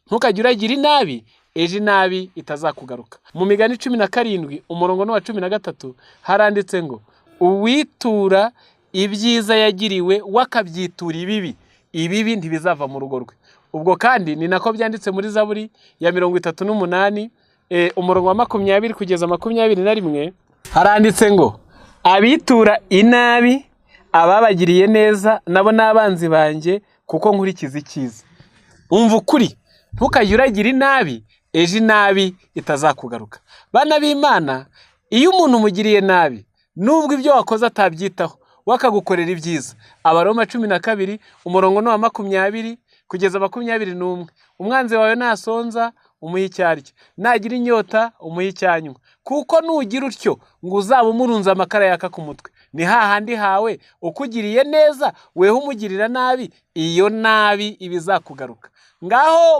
ntukajye uragira inabi ejo inabi itazakugaruka. Mu Migani 17 umurongo wa 13 haranditse ngo uwitura ibyiza yagiriwe wakabyitura ibibi ntibizava mu rugo rwe. Ubwo kandi ni nako byanditse muri Zaburi ya 38 umurongo wa 20 kugeza 21 haranditse ngo abitura inabi ababagiriye neza nabo n'abanzi banjye kuko nkurikiza icyiza. Umva ukuri, ntukajye uragira inabi ejo inabi itazakugaruka. Bana b'Imana, iyo umuntu umugiriye nabi nubwo ibyo wakoze atabyitaho wakagukorera ibyiza, Abaroma 12 umurongo wa 20 kugeza 21, umwanzi wawe nasonza umuhe icyarya, nagira inyota umuhe icyanywa, kuko nugira utyo ngo uzaba umurunza amakara yaka ku mutwe. Ni hahandi hawe ukugiriye neza weho umugirira nabi, iyo nabi ibizakugaruka. Ngaho